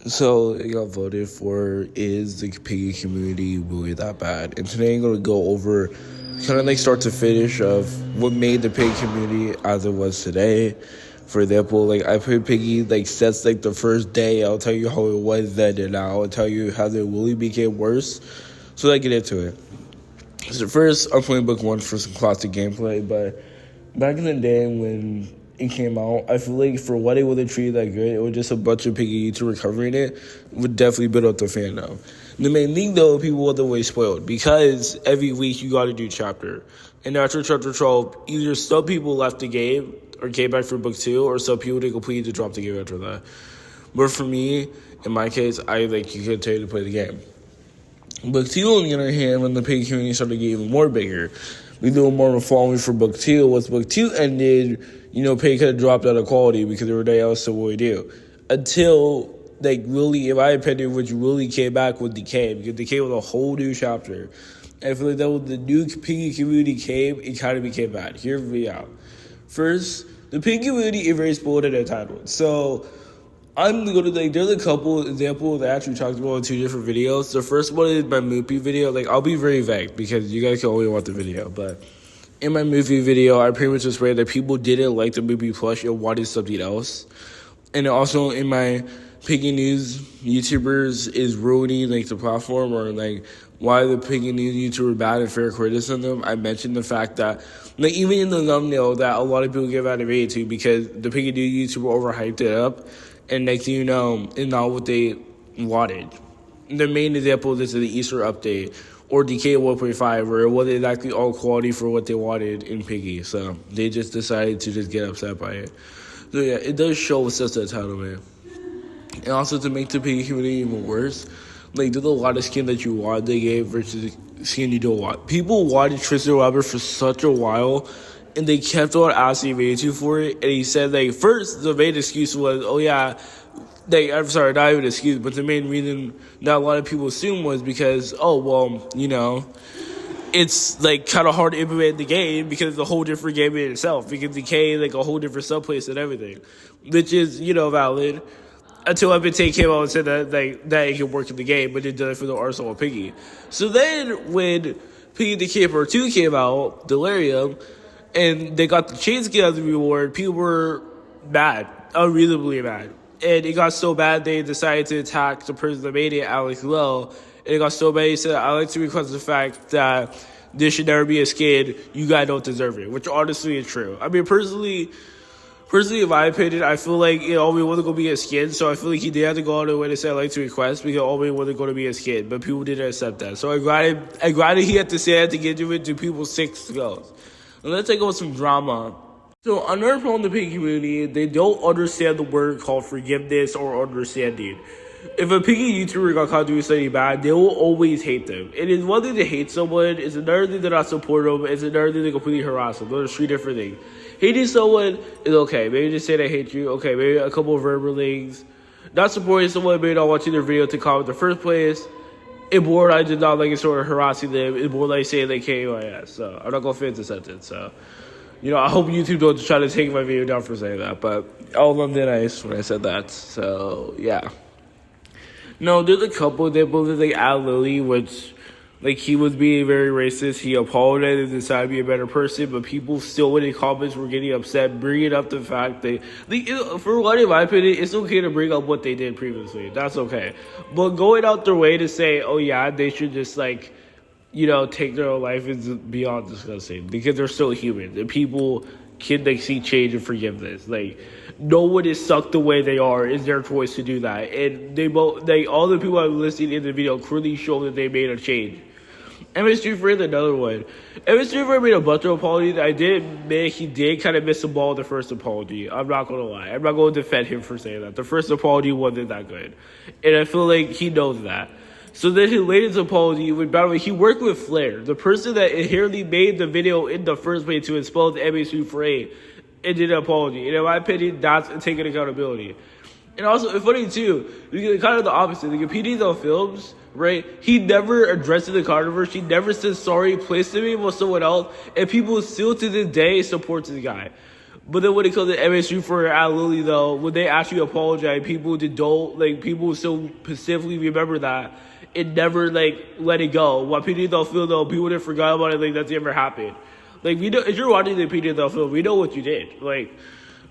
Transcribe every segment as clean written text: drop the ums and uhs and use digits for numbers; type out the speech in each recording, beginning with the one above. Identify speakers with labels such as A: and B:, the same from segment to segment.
A: So it got voted for, is the piggy community really that bad? And today I'm going to go over kind of like start to finish of what made the pig community as it was today. For example, like I put piggy like since like the first day. I'll tell you how it was then and now. I'll tell you how it really became worse. So let's get into it. So first, I'm playing book one for some classic gameplay, but back in the day when it came out, I feel like for what it would have treated that good, it was just a bunch of piggy YouTubers covering it, would definitely build up the fandom. The main thing though, people were the way spoiled because every week you got to do chapter, and after chapter 12, either some people left the game or came back for book two, or some people did completely drop the game after that. But for me, in my case, I like you continue to play the game. Book two, on the other hand, when the pig community started getting even more bigger, we do more of a following for book two. Once book two ended, pig could have dropped out of quality because everybody else said what we do. Until, like, really, in my opinion, which really came back with Decay, because Decay was a whole new chapter. I feel like that when the new piggy community came, it kind of became bad. Hear me out. First, the pig community is very spoiled and entitled. So I'm going to, there's a couple examples that I actually talked about in two different videos. The first one is my movie video. I'll be very vague because you guys can only watch the video. But in my movie video, I pretty much explained that people didn't like the movie plush and wanted something else. And also in my Piggy News YouTubers is ruining, the platform, or, why the Piggy News YouTuber bad and fair criticism. I mentioned the fact that, even in the thumbnail, that a lot of people give animated to because the Piggy News YouTuber overhyped it up. And next thing you know, it's not what they wanted. The main example of this is the Easter update or DK 1.5, where it wasn't exactly all quality for what they wanted in Piggy. So they just decided to just get upset by it. So yeah, it does show a sense of entitlement. And also to make the Piggy community even worse, there's a lot of skin that you want they gave versus skin you don't want. People wanted Tristan Robert for such a while, and they kept on asking Meitu for it, and he said, first, the main excuse was, I'm sorry, not even an excuse, but the main reason that a lot of people assumed was because, it's, kind of hard to implement the game because it's a whole different game in itself, because Decay, a whole different subplace and everything, which is, valid, until Epitake came out and said that it can work in the game, but it did it for the Arsenal of Piggy. So then, when Piggy Decay Part 2 came out, Delirium, and they got the chain skin as a reward, people were mad, unreasonably mad. And it got so bad, they decided to attack the person that made it, Alex Lowe. And it got so bad, he said, I like to request the fact that this should never be a skin, you guys don't deserve it, which honestly is true. I mean, personally, in my opinion, I feel like it always wasn't going to be a skin, so I feel like he did have to go out of the way to say I like to request because it always wasn't going to be a skin, but people didn't accept that. So I granted he had to say that to get to it to people's 6 goals. And let's take on some drama. So another problem in the piggy community, they don't understand the word called forgiveness or understanding. If a piggy YouTuber got caught doing something bad, they will always hate them. It is one thing to hate someone, it's another thing to not support them, it's another thing to completely harass them. Those are 3 different things. Hating someone is okay. Maybe just say they hate you. Okay, maybe a couple of verbal things. Not supporting someone, maybe not watching their video to comment in the first place. It's more I did not sort of harassing them. It's more like saying they KOIS. So I'm not going to finish the sentence. So, I hope YouTube don't try to take my video down for saying that. But all of them did nice when I said that. So, yeah. No, there's a couple examples. There's Al Lilly, which, he was being very racist. He apologized and decided to be a better person. But people still in the comments were getting upset, bringing up the fact that, for one, in my opinion, it's okay to bring up what they did previously. That's okay. But going out their way to say, oh, yeah, they should just, take their own life is beyond disgusting. Because they're still human. And people can, see change and forgiveness. No one is sucked the way they are. It's their choice to do that. And they both, all the people I'm listening in the video clearly show that they made a change. MS3 for another one. MS3 for made a bunch of apologies. I did admit he did kind of miss the ball the first apology. I'm not going to lie. I'm not going to defend him for saying that. The first apology wasn't that good. And I feel like he knows that. So then his latest apology, by the way, he worked with Flair, the person that inherently made the video in the first place to expose MS3 for A, and did an apology. And in my opinion, that's taking accountability. And also, it's funny too, because kind of the opposite. The PD's on films, right? He never addressed the controversy, never said sorry, placed him with someone else, and people still to this day support this guy. But then when it comes to MSU for Al Lilly, though, when they actually apologize, people people still specifically remember that and never let it go. What people don't feel though, people that forgot about it, that's ever happened. We know if you're watching the opinion though film, we know what you did.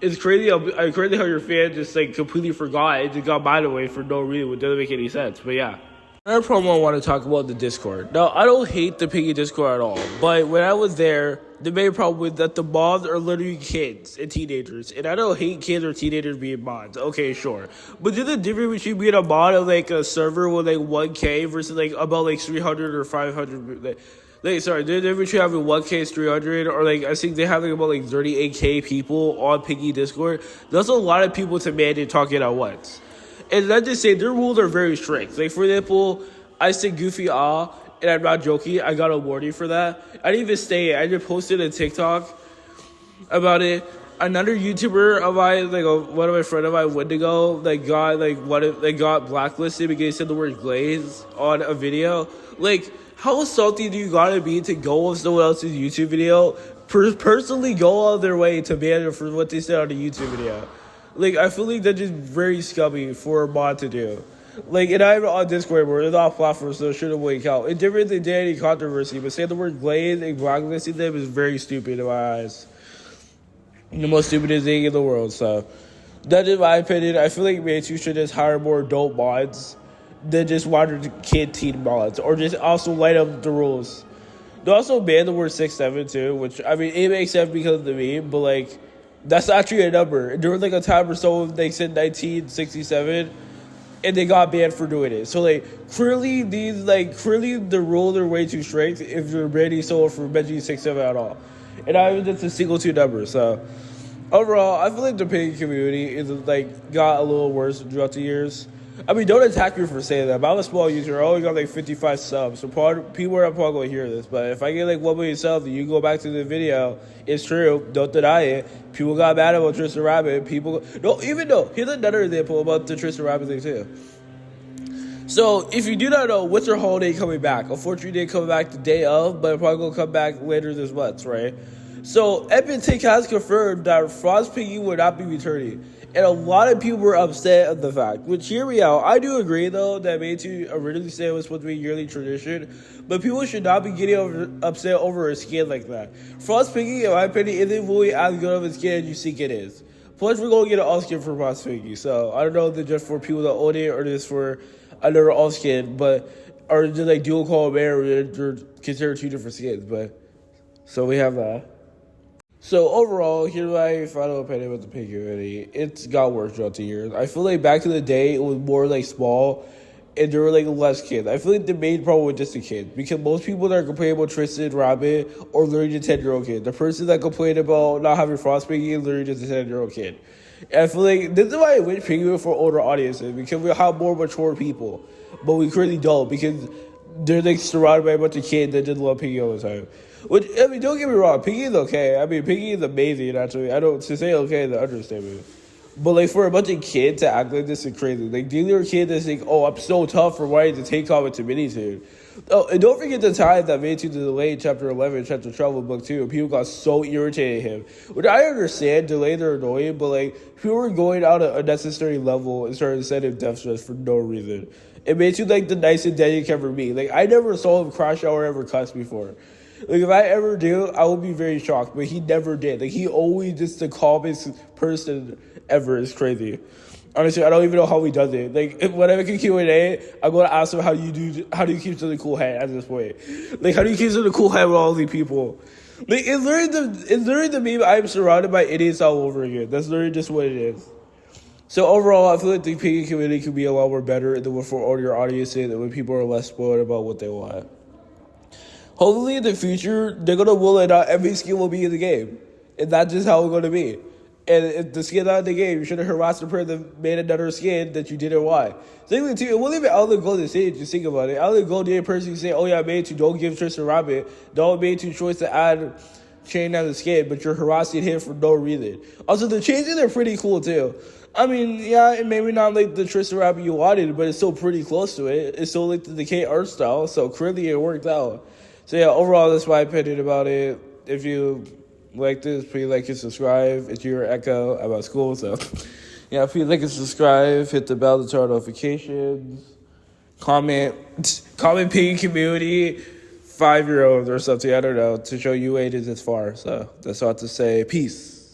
A: It's crazy. Crazy how your fan just completely forgot and just got mad away for no reason, which doesn't make any sense. But yeah. Another problem I want to talk about the Discord. Now, I don't hate the Piggy Discord at all, but when I was there, the main problem was that the mods are literally kids and teenagers, and I don't hate kids or teenagers being mods. Okay, sure, but there's a difference between being a mod of a server with 1K versus about 300 or 500. Sorry, there's a difference between having 1K 300 or I think they have about 38K people on Piggy Discord. That's a lot of people to manage talking at once. And let's just say their rules are very strict. For example, I said Goofy and I'm not joking, I got a warning for that. I didn't even say it. I just posted a TikTok about it. Another YouTuber of mine, one of my friend of mine, Wendigo, got blacklisted because he said the word glaze on a video. How salty do you gotta be to go on someone else's YouTube video? Personally go out of their way to ban them for what they said on a YouTube video. I feel that's just very scummy for a mod to do. And I'm on Discord where it's not platform, so it shouldn't really count. It's different than any controversy, but saying the word glaze and blacklisting them is very stupid in my eyes. The most stupidest thing in the world, so. That's in my opinion. I feel Manchu should just hire more adult mods than just water kid teen mods, or just also light up the rules. They also banned the word 6'7" too, which, it makes sense because of the meme, but that's actually a number. There was a time where someone they said 1967, and they got banned for doing it. So clearly clearly the rules are way too strict if you're banning someone for mentioning 6'7" at all. And not even just a single two numbers. So overall, I feel the Piggy community is got a little worse throughout the years. Don't attack me for saying that. But I'm a small user. I only got 55 subs, so people are probably going to hear this. But if I get 1 million subs and you go back to the video, it's true. Don't deny it. People got mad about Tristan Rabbit. Here's another example about the Tristan Rabbit thing too. So if you do not know, Winter Holiday coming back. Unfortunately, they coming back the day of, but it's probably going to come back later this month, right? So Epic Tech has confirmed that Frost Piggy will not be returning. And a lot of people were upset at the fact. Which, hear me out. I do agree, though, that Meitu originally said it was supposed to be a yearly tradition. But people should not be getting upset over a skin like that. Frost Piggy, in my opinion, isn't really as good of a skin as you think it is. Plus, we're going to get an all-skin for Frost Piggy. So, I don't know if it's just for people that own it or just for another all-skin. Or just dual call bear, they're considered two different skins. So we have that. So overall, here's my final opinion about the Piggy community. It's got worse throughout the years. I feel back in the day, it was more small, and there were less kids. I feel the main problem was just the kids, because most people that are complaining about Tristan Rabbit are literally just 10-year-old kid. The person that complained about not having Frost Piggy is literally just a 10-year-old kid. And I feel this is why I wish Piggy for older audiences, because we have more mature people, but we currently don't, because they're surrounded by a bunch of kids that just love Piggy all the time. Which, don't get me wrong, Piggy is okay. Piggy is amazing, actually. To say okay is an understatement. But, for a bunch of kids to act like this is crazy. These are kids that think, oh, I'm so tough for wanting to take off into mini-tune. Oh, and don't forget the time that made to the delay chapter 11, chapter 12 of book 2, and people got so irritated at him. Which I understand, delays are annoying, but, people were going out an unnecessary level and started sending death threats for no reason. It made you, the nicest dad you can ever be. I never saw him crash out or ever cuss before. If I ever do, I will be very shocked. But he never did. He always just the calmest person ever. It's crazy. Honestly, I don't even know how he does it. When I make a Q&A, I'm going to ask him how do you keep such a cool head at this point? How do you keep such a cool head with all these people? It's literally the meme I'm surrounded by idiots all over again. That's literally just what it is. So overall, I feel the Piggy community could be a lot more better than for all your audiences and when people are less spoiled about what they want. Hopefully in the future, they're going to will it out. Every skin will be in the game. And that's just how it's going to be. And if the skin's not in the game, you should have harassed the person that made another skin that you didn't want. Secondly, too, it wasn't even out of the Golden State, just think about it. Out of the Golden person say, oh yeah, I made you, don't give Tristan Rabbit. Don't made you choice to add Chain as a skin, but you're harassing him for no reason. Also, the changes are pretty cool, too. Yeah, it maybe not the Tristan Rabbit you wanted, but it's still pretty close to it. It's still the Decay art style, so clearly it worked out. So yeah, overall, that's my opinion about it. If you like this, please like and subscribe. It's your echo about school, so yeah, please like and subscribe. Hit the bell to turn on notifications. Comment piggy community 5-year-olds or something. I don't know, to show you ages this far. So that's all I have to say. Peace.